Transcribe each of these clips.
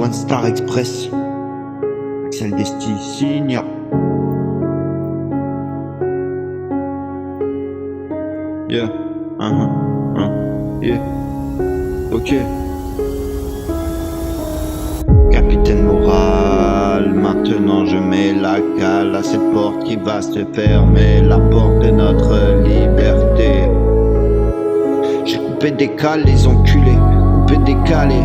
One Star Express, Axel Desti signe. Yeah, yeah, ok. Capitaine moral, maintenant je mets la cale à cette porte qui va se fermer, la porte de notre liberté. J'ai coupé des cales, les enculés, coupé décalé.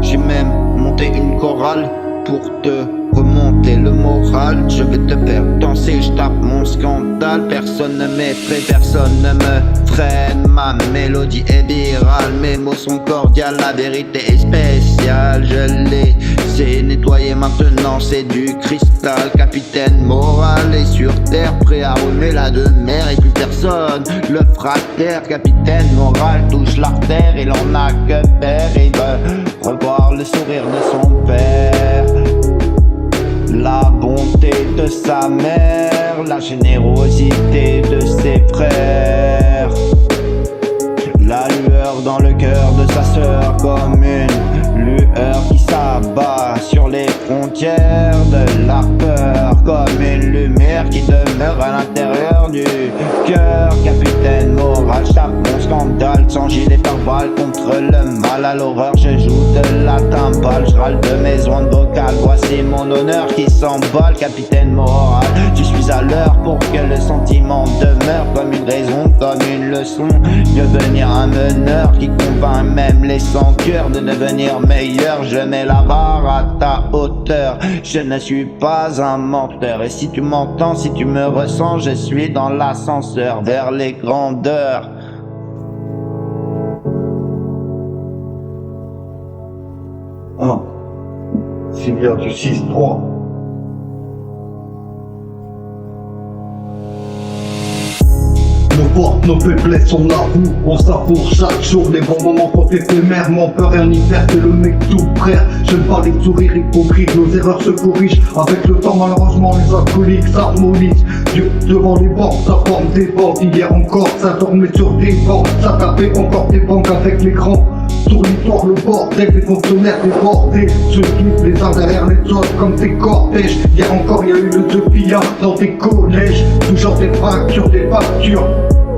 J'ai même monté une chorale pour te remonter le moral. Je vais te faire danser, je tape mon scandale. Personne ne m'effraie, personne ne me freine. Ma mélodie est virale, mes mots sont cordiales. La vérité est spéciale, je l'ai c'est nettoyé maintenant, c'est du cristal. Capitaine moral est sur terre, prêt à rouler la de mer et plus personne le fera taire. Capitaine moral touche l'artère, il en a que faire. Il veut revoir le sourire de son père, la bonté de sa mère, la générosité de ses frères, la lueur dans le cœur de sa sœur, comme une lueur qui s'abat sur les frontières de la peur, comme une lumière qui demeure à l'intérieur du cœur. Capitaine moral, chape mon scandale, sans gilet pare-balles contre le mal. À l'horreur je joue de la timbale, je râle de mes ondes vocales. Voici mon honneur qui s'emballe. Capitaine moral, je suis à l'heure pour que le sentiment demeure comme une raison, comme une leçon. Devenir un meneur qui convainc même les sans-cœurs de devenir meilleur. Je mets la barre à ta hauteur, je ne suis pas un menteur. Et si tu m'entends, si tu me ressens, je suis dans l'ascenseur vers les grandeurs. C'est bien du 6-3. Nos portes, nos faiblesses, on avoue, on savoure chaque jour. Les bons moments sont éphémères, mais on peut rien y faire, c'est le mec tout frère. J'aime pas les sourires hypocrites, nos erreurs se corrigent. Avec le temps, malheureusement, les alcooliques s'harmonisent. Devant les banques, ça forme des bandes. Hier encore, ça dormait sur des bancs, ça tapait encore des banques avec l'écran. Sur l'histoire, le bordel, des fonctionnaires débordés se vivent les uns derrière les autres comme des cortèges. Hier encore, il y a eu le Sophia dans des collèges. Toujours des fractures, des factures.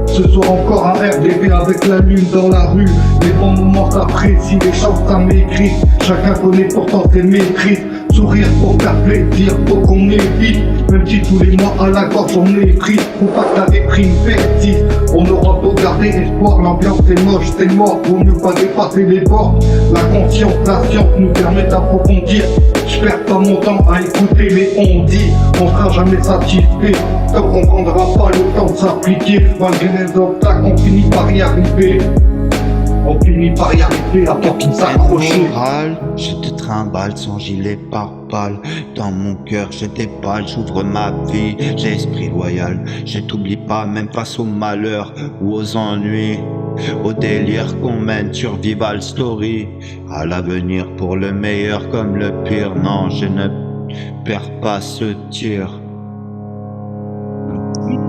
Ce soir encore un RDV avec la lune dans la rue. Les bons moments s'apprécient, les chances ça m'écrit. Chacun connaît pourtant ses maîtrises. Sourire pour faire plaisir, faut qu'on évite. Même si tous les mois à la gorge on est pris. Faut pas que la déprime persiste. On aura beau garder espoir, l'ambiance est moche, c'est mort. Vaut mieux pas dépasser les bords. La conscience, la science nous permet d'approfondir. Je perds pas mon temps à écouter les on-dit. On sera jamais satisfait tant qu'on prendra pas le temps de s'appliquer. Malgré les obstacles, on finit par y arriver. On finit par y arriver à part tout s'accrocher. Je te trimballe sans gilet pare-balles. Dans mon cœur je déballe, j'ouvre ma vie. J'ai esprit loyal, je t'oublie pas même face au malheur ou aux ennuis, au délire qu'on mène sur Vival Story. À l'avenir pour le meilleur comme le pire. Non, je ne perds pas ce tir.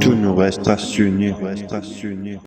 Tout nous reste à s'unir.